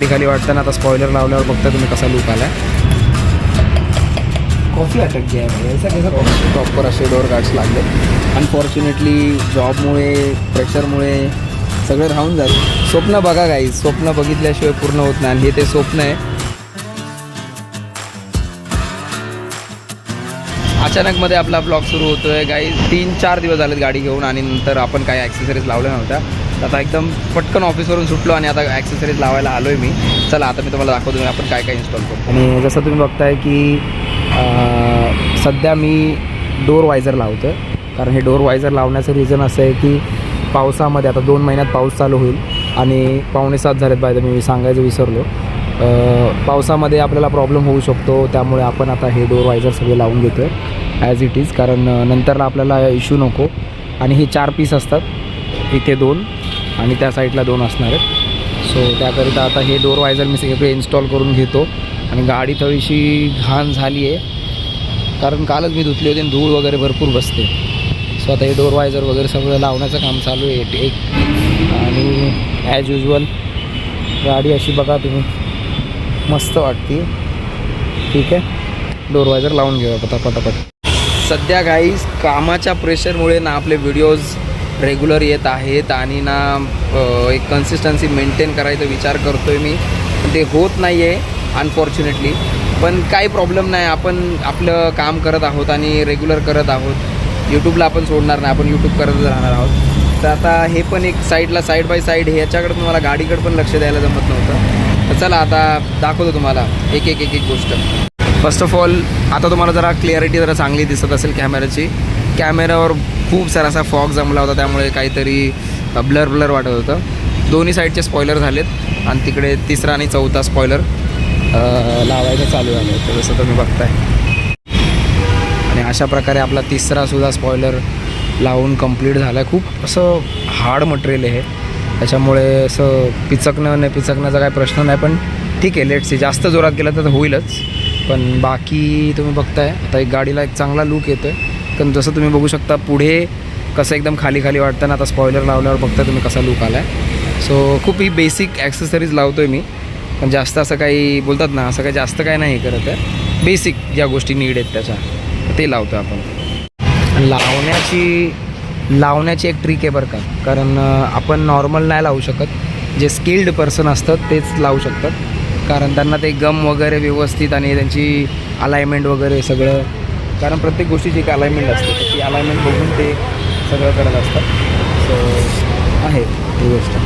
खाली वाटतं ना, आता स्पॉइलर लावल्यावर बघता तुम्ही कसा लुक आला. कॉफी अटक गया है ऐसा कैसा कॉफी. प्रॉपर असे डोअर गार्ड्स लागले. अनफॉर्च्युनेटली जॉबमुळे प्रेशरमुळे सगळं राहून जातं. स्वप्न बघा गाईज, स्वप्न बघितल्याशिवाय पूर्ण होत नाही आणि हे ते स्वप्न आहे. अचानकमध्ये आपला ब्लॉग सुरू होतो आहे गाईज. 3-4 दिवस झालेत गाडी घेऊन आणि नंतर आपण काही ॲक्सेसरीज लावल्या नव्हत्या. आता एकदम पटकन ऑफिसवरून सुटलो आणि आता ॲक्सेसरीज लावायला आलो आहे मी. चला आता मी तुम्हाला दाखवतो मी आपण काय काय इन्स्टॉल करतो. आणि जसं तुम्ही बघताय की सध्या मी डोअर वायझर लावतो आहे. कारण हे डोअर वायझर लावण्याचं रिझन असं आहे की पावसामध्ये आता 2 महिन्यात पाऊस चालू होईल आणि 6:45 झालेत बाय मी सांगायचं विसरलो. पावसामध्ये आपल्याला प्रॉब्लेम होऊ शकतो. त्यामुळे आपण आता हे डोअर वायझर सगळे लावून घेतो आहे ॲज इट इज. कारण नंतरला आपल्याला इश्यू नको. आणि हे 4 पीस असतात, इथे 2 आणि त्या साईडला 2 असणार आहेत. सो त्याकरिता आता हे डोअर वायझर मी सगळे इन्स्टॉल करून घेतो. आणि गाडी थोडीशी घाण झाली आहे कारण कालच मी धुतली होती आणि धूळ वगैरे भरपूर बसते. सो आता हे डोअर वायझर वगैरे सगळं लावण्याचं काम चालू आहे एक. आणि ॲज युजल गाडी अशी बघा तुम्ही मस्त वाटते. ठीक आहे, डोअर वायझर लावून घेऊया पटापट. सध्या गाईज कामाच्या प्रेशरमुळे ना आपले व्हिडिओज रेग्युलर येत आहेत आणि ना एक कन्सिस्टन्सी मेंटेन करायचा विचार करतो आहे मी. ते होत नाही आहे अनफॉर्च्युनेटली. पण काही प्रॉब्लेम नाही, आपण आपलं काम करत आहोत आणि रेग्युलर करत आहोत. यूट्यूबला आपण सोडणार नाही, आपण यूट्यूब करतच राहणार आहोत. तर आता हे पण एक साईडला साईड बाय साईड ह्याच्याकडे तुम्हाला गाडीकडे पण लक्ष द्यायला जमत नव्हतं. तर चला आता दाखवतो तुम्हाला एक गोष्ट. फर्स्ट ऑफ ऑल आता तुम्हाला जरा क्लिअरिटी जरा चांगली दिसत असेल कॅमेऱ्याची. कॅमेऱ्यावर खूप सारा असा फॉग जमला होता त्यामुळे काहीतरी ब्लर वाटत होतं. दोन्ही साईडचे स्पॉयलर झालेत आणि तिकडे 3रा आणि 4था स्पॉयलर लावायचं चालू झालं होतं जसं तुम्ही बघताय. आणि अशा प्रकारे आपला 3रासुद्धा स्पॉयलर लावून कंप्लीट झाला आहे. खूप असं हार्ड मटेरियल आहे त्याच्यामुळे असं पिचकण्याचा काही प्रश्न नाही. पण ठीक आहे, लेट्स सी. जास्त जोरात केलं तर होईलच. पण बाकी तुम्ही बघताय आता एक गाडीला एक चांगला लूक येतो आहे. कारण जसं तुम्ही बघू शकता पुढे कसं एकदम खाली वाटतं ना, आता स्पॉयलर लावल्यावर बघता तुम्ही कसा लूक आला आहे. सो खूप ही बेसिक ॲक्सेसरीज लावतो आहे मी. पण जास्त असं काही बोलतात ना, असं काही जास्त काही नाही करत आहे. बेसिक ज्या गोष्टी नीड आहेत त्याच्या ते लावतो आपण. लावण्याची एक ट्रिक आहे बरं का. कारण आपण नॉर्मल नाही लावू शकत. जे स्किल्ड पर्सन असतात तेच लावू शकतात. कारण त्यांना ते गम वगैरे व्यवस्थित आणि त्यांची अलाइनमेंट वगैरे सगळं, कारण प्रत्येक गोष्टीची एक अलाइनमेंट असते, ती अलाइनमेंट बघून ते सगळं करत असतात. सो आहे ही गोष्ट.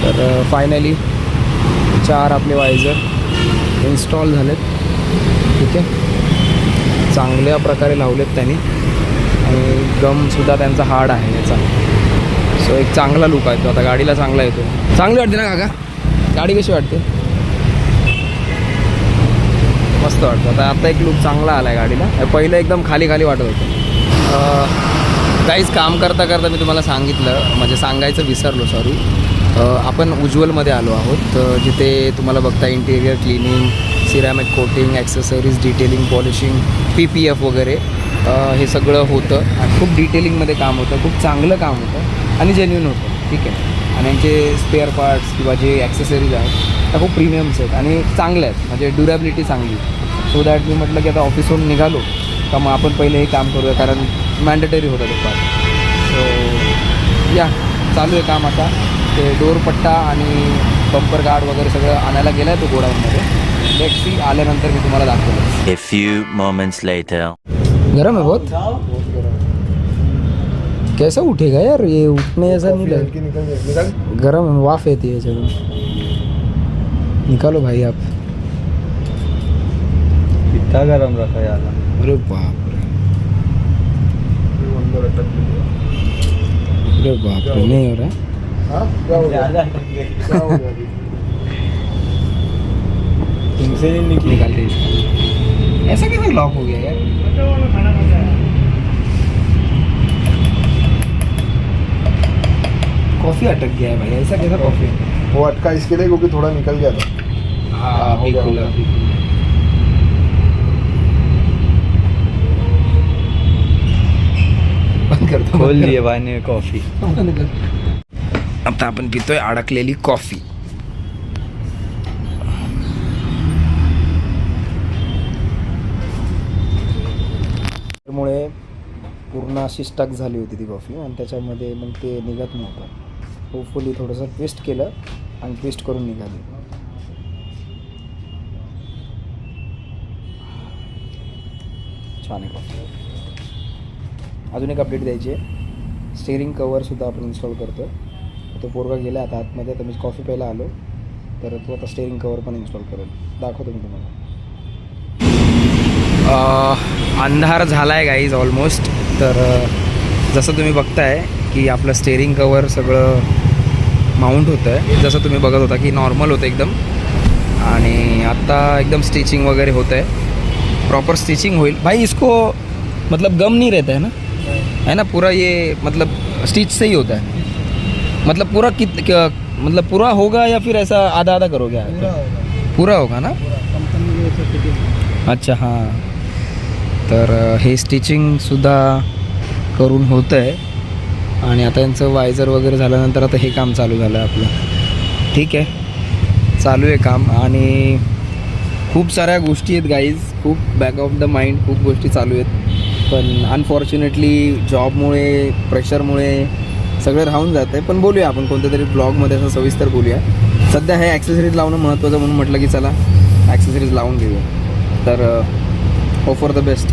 तर फायनली 4 आपले वायझर इन्स्टॉल झालेत. ठीक आहे, चांगल्या प्रकारे लावलेत त्यांनी आणि गमसुद्धा त्यांचा हार्ड आहे याचा. सो एक चांगला लूक आहे तो आता गाडीला चांगला येतो. चांगली वाटते ना काका गाडी? कशी वाटते? मस्त वाटतं. आता एक लूक चांगला आला आहे गाडीला. पहिलं एकदम खाली वाटत होतं. काहीच काम करता मी तुम्हाला सांगितलं, म्हणजे सांगायचं विसरलो, सॉरी. आपण उज्ज्वलमध्ये आलो आहोत जिथे तुम्हाला बघता interior cleaning, ceramic coating, accessories, detailing, polishing, PPF वगैरे हे सगळं होतं. आणि खूप डिटेलिंगमध्ये काम होतं, खूप चांगलं काम होतं आणि जेन्युइन होतं. ठीक आहे. आणि यांचे स्पेअर पार्ट्स किंवा जे ॲक्सेसरीज आहेत त्या खूप प्रीमियम्स आहेत आणि चांगल्या आहेत, म्हणजे ड्युरेबिलिटी चांगली. सो दॅट मी म्हटलं की आता ऑफिसवरून निघालो का मग आपण पहिले हे काम करूया, कारण मॅन्डेटरी होतं ते पार्ट. सो या चालू आहे काम आता. ते डोअरपट्टा आणि बंपर गार्ड वगैरे सगळं आणायला गेला आहे तो गोडाऊनमध्ये. लेट्स सी, आल्यानंतर मी तुम्हाला दाखवलं. A few moments later. गरम है बहुत. कैसा उठेगा यार ये? उठने जैसा नहीं लग. गरम है, वाफ येती है. चलो निकालो भाई आप. कितना गरम रखा यार. अरे बाप रे, नहीं हो रहा. तुमसे नहीं निकाल दे इसको. ऐसा कैसे लॉक हो गया यार? कॉफ़ी अटक गया है भाई. ऐसा कैसा कॉफ़ी? वो अटका इसके लिए क्योंकि थोड़ा निकल गया था. हाँ, बिल्कुल. बंद करतो. खोल लिए भाई ने कॉफी. आता आपण पितोय अडकलेली कॉफी. पूर्ण अशी स्टक झाली होती ती कॉफी आणि त्याच्यामध्ये मग ते निघत नव्हतं. होपफुली थोडंसं ट्विस्ट केलं आणि ट्विस्ट करून निघाली. छान आहे कॉफी. अजून एक अपडेट द्यायची आहे. स्टेअरिंग कवरसुद्धा आपण इन्स्टॉल करतो. तो पोरगा गेला आता आतमध्ये. आता मी कॉफी प्यायला आलो तर तो आता स्टेअरिंग कवर पण इन्स्टॉल करेल. दाखवतो मी तुम्हाला. अंधार झाला आहे गाईज ऑलमोस्ट. तर जसं तुम्ही बघताय की आपलं स्टेअरिंग कवर सगळं माउंट होतं आहे. जसं तुम्ही बघत होता की नॉर्मल होतं एकदम आणि आत्ता एकदम स्टिचिंग वगैरे होतं आहे. प्रॉपर स्टिचिंग होईल भाई. इसको मतलब गम नहीं रहता है ना, है ना पूरा. ये मतलब स्टिच से ही होता है. मतलब पूरा मतलब पूरा होगा या फिर ऐसा आधा आधा करोगे? पूरा होगा ना. अच्छा हां. तर हे स्टिचिंगसुद्धा करून होतं आहे आणि आता यांचं वायझर वगैरे झाल्यानंतर आता हे काम चालू झालं आहे आपलं. ठीक आहे, चालू आहे काम आणि खूप साऱ्या गोष्टी आहेत गाईज. खूप बॅक ऑफ द माइंड खूप गोष्टी चालू आहेत. पण अनफॉर्च्युनेटली जॉबमुळे प्रेशरमुळे सगळं राहून जातं आहे. पण बोलूया आपण कोणत्या तरी ब्लॉगमध्ये असं सविस्तर बोलूया. सध्या हे ॲक्सेसरीज लावणं महत्त्वाचं म्हणून म्हटलं की चला ॲक्सेसरीज लावून घेऊया. तर hope for the best.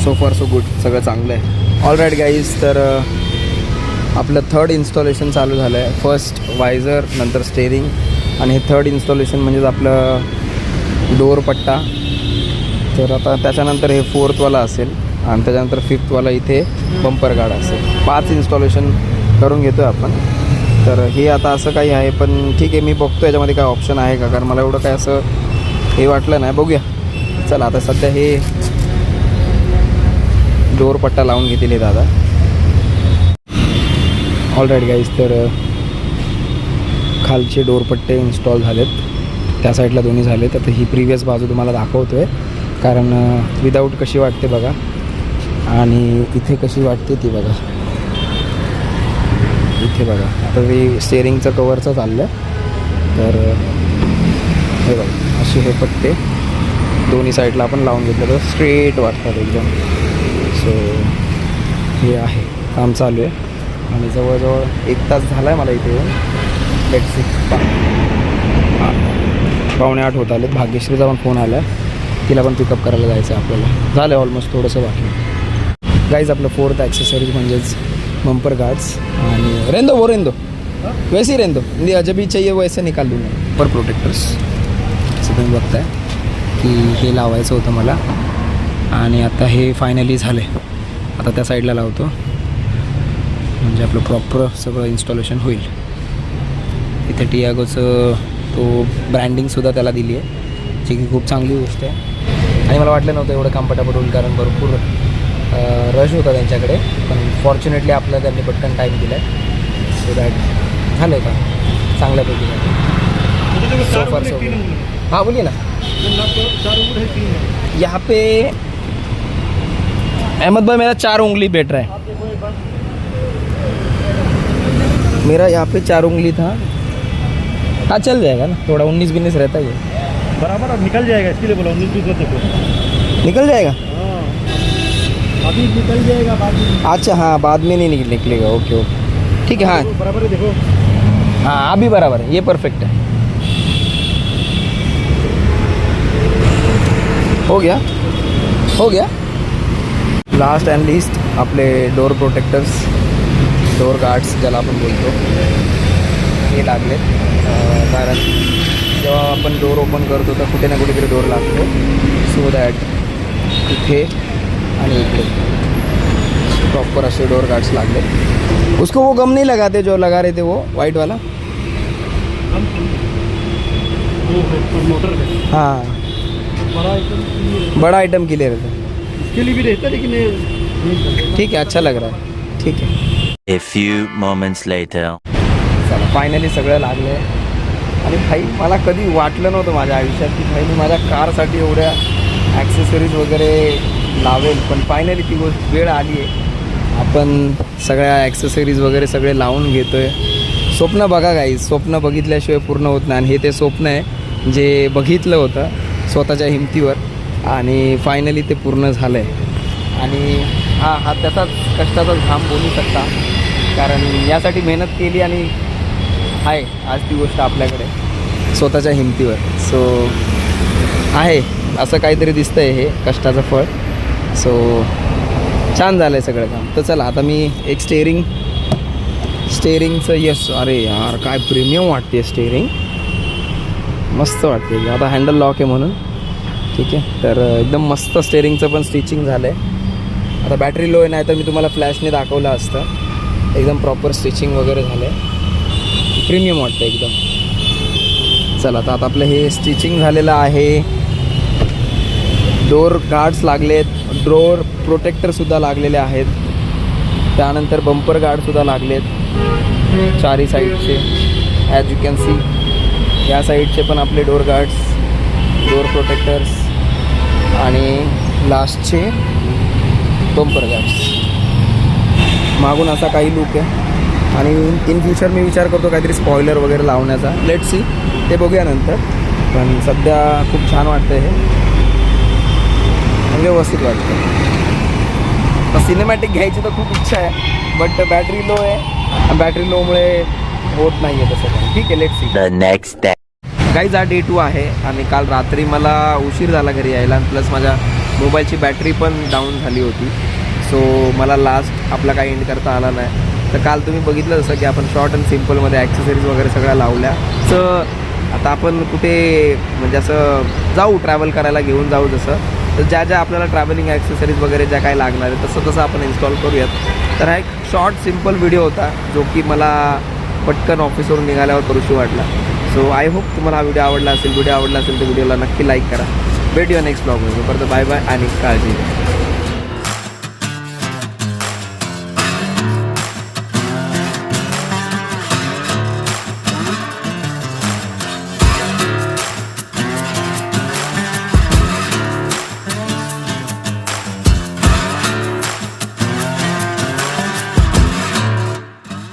So far so good. सगळं चांगलं आहे. All right guys. तर आपलं थर्ड इन्स्टॉलेशन चालू झालं आहे. फर्स्ट वायझर, नंतर स्टेअरिंग आणि हे थर्ड इन्स्टॉलेशन म्हणजेच आपलं डोअर पट्टा. तर आता त्याच्यानंतर हे फोर्थवाला असेल आणि त्याच्यानंतर फिफ्थवाला इथे बंपर गार्ड असेल. 5 इन्स्टॉलेशन करून घेतो आहे आपण. तर हे आता असं काही आहे पण ठीक आहे. मी बघतो याच्यामध्ये काय ऑप्शन आहे का, कारण मला एवढं काय असं हे वाटलं नाही. बघूया. चला आता सध्या हे डोअर पट्टा लावून घेतील हे दादा. All right guys. तर खालचे डोअर पट्टे इन्स्टॉल झालेत. त्या साईडला दोन्ही झाले. तर ही प्रिव्हियस बाजू तुम्हाला दाखवतो आहे कारण विदाऊट कशी वाटते बघा आणि इथे कशी वाटते ती बघा. इथे बघा आता ते स्टेअरिंगचं कवरचं चाललं आहे. तर हे बघा असे हे पट्टे दोन्ही साईडला आपण लावून घेतलं तर स्ट्रेट वाटतात एकदम. सो हे आहे काम चालू आहे आणि जवळजवळ 1 तास झाला आहे मला इथे येऊन. Let's see. 7:45 होत आलेत. भाग्यश्रीचा पण फोन आला आहे. तिला पण पिकअप करायला जायचं आहे आपल्याला. झालं ऑलमोस्ट थोडंसं बाकी. गाईज आपलं फोर्थ ॲक्सेसरीज म्हणजेच बम्पर गार्ड्स आणि रेंदो वैसे ही रेंदो जब भी चाहिए वैसे निकाल दूँगा. बम्पर प्रोटेक्टर्स असं तुम्ही बघताय की हे लावायचं होतं मला आणि आता हे फायनली झालं आहे. आता त्या साईडला लावतो म्हणजे आपलं प्रॉपर सगळं इन्स्टॉलेशन होईल. इथे टियागोचं तो ब्रँडिंगसुद्धा त्याला दिली आहे जी की खूप चांगली गोष्ट आहे आणि मला वाटलं नव्हतं एवढं कम्फर्टेबल होईल कारण भरपूर रश होता त्यांच्याकडे. पण फॉर्च्युनेटली आपल्याला त्यांनी पटकन टाईम दिला आहे. सो दॅट झालं आहे का चांगल्यापैकी झालं. So far so. हाँ बोलिए ना. यहाँ पे अहमद भाई मेरा 4 उंगली बैठ रहा है. मेरा यहाँ पे 4 उंगली था. हाँ चल जाएगा ना. थोड़ा 19-20 रहता ही है. बराबर अब निकल जाएगा. इसके लिए बोला 19-20 तक निकल जाएगा. अभी निकल जाएगा बाद में. अच्छा हाँ बाद में नहीं निकलेगा. ओके ओके ठीक है. हाँ बराबर है देखो. हाँ अभी बराबर है. ये परफेक्ट है. हो गया. लास्ट अँड लिस्ट आपले डोअर प्रोटेक्टर्स, डोअर गार्ड्स ज्याला आपण बोलतो हे लागले. कारण जेव्हा आपण डोअर ओपन करतो तर कुठे ना कुठेतरी डोअर लागतो. सो दॅट इथे आणि इकडे प्रॉपर असे डोअर गार्ड्स लागले. उसको वो गम नहीं लगाते जो लगा रहे थे वो वाइट वाला. हाँ बड़ा आइटम के लिए रहता है. इसके लिए भी रहता है लेकिन ठीक है. अच्छा लग रहा है. ठीक है. A few moments later. चला फायनली सगळं लागलं आहे आणि भाई मला कधी वाटलं नव्हतं माझ्या आयुष्यात की भाई मी माझ्या कारसाठी एवढ्या ॲक्सेसरीज वगैरे लावेल. पण फायनली ती गोष्ट वेळ आली आहे. आपण सगळ्या ॲक्सेसरीज वगैरे सगळे लावून घेतो आहे. स्वप्न बघा गाईज. स्वप्न बघितल्याशिवाय पूर्ण होत नाही आणि हे ते स्वप्न आहे जे बघितलं होतं स्वतःच्या हिमतीवर आणि फायनली ते पूर्ण झालं आहे. आणि हा त्याचाच कष्टाचा घाम बोलू शकता, कारण यासाठी मेहनत केली आणि आहे आज ती गोष्ट आपल्याकडे स्वतःच्या हिमतीवर. सो आहे असं काहीतरी दिसतं आहे हे कष्टाचं फळ. सो छान झालं आहे सगळं काम. तर चला आता मी एक स्टेअरिंगचं यस, अरे यार काय प्रीमियम वाटते स्टेअरिंग, मस्त वाटते. आता हँडल लॉक आहे म्हणून ठीक आहे. तर एकदम मस्त स्टेअरिंगचं पण स्टिचिंग झालं आहे. आता बॅटरी लो आहे, नाही तर मी तुम्हाला फ्लॅशने दाखवलं असतं. एकदम प्रॉपर स्टिचिंग वगैरे झालं आहे, प्रीमियम वाटतं एकदम. चला आता आपलं हे स्टिचिंग झालेलं आहे. डोअर गार्ड्स लागलेत, डोअर प्रोटेक्टरसुद्धा लागलेले आहेत. त्यानंतर बंपर गार्डसुद्धा लागलेत चारही साईडचे. ॲज यू कॅन सी या साईडचे पण आपले डोअर गार्ड्स, डोअर प्रोटेक्टर्स आणि लास्टचे बंपर गार्ड्स. मागून असा काही लुक आहे. आणि इन फ्युचर मी विचार करतो काहीतरी स्पॉइलर वगैरे लावण्याचा. लेट सी, ते बघूया नंतर. पण सध्या खूप छान वाटतं हे, व्यवस्थित वाटतं. तर सिनेमॅटिक घ्यायची तर खूप इच्छा आहे, बट बॅटरी लो आहे. बॅटरी लोमुळे होत नाही आहे तसं काही. ठीक आहे, let see. The next day. Guys हा डे 2 आहे आणि काल रात्री मला उशीर झाला घरी यायला. प्लस माझ्या मोबाईलची बॅटरी पण डाऊन झाली होती. सो मला लास्ट आपला काही एंड करता आला नाही. तर काल तुम्ही बघितलं जसं की आपण शॉर्ट अँड सिम्पलमध्ये ॲक्सेसरीज वगैरे सगळ्या लावल्या. तर आता आपण कुठे म्हणजे असं जाऊ ट्रॅव्हल करायला, घेऊन जाऊ जसं. तर ज्या ज्या आपल्याला ट्रॅव्हलिंग ॲक्सेसरीज वगैरे ज्या काही लागणार आहे तसं तसं आपण इन्स्टॉल करूयात. तर हा एक शॉर्ट सिम्पल व्हिडिओ होता जो की मला पटकन ऑफिसवरून निघाल्यावर करूशी वाटला. सो आय होप तुम्हाला हा व्हिडिओ आवडला असेल. व्हिडिओ आवडला असेल तर व्हिडिओला नक्की लाईक करा. भेटूया नेक्स्ट ब्लॉगमध्ये. परत बाय बाय आणि काळजी घ्या.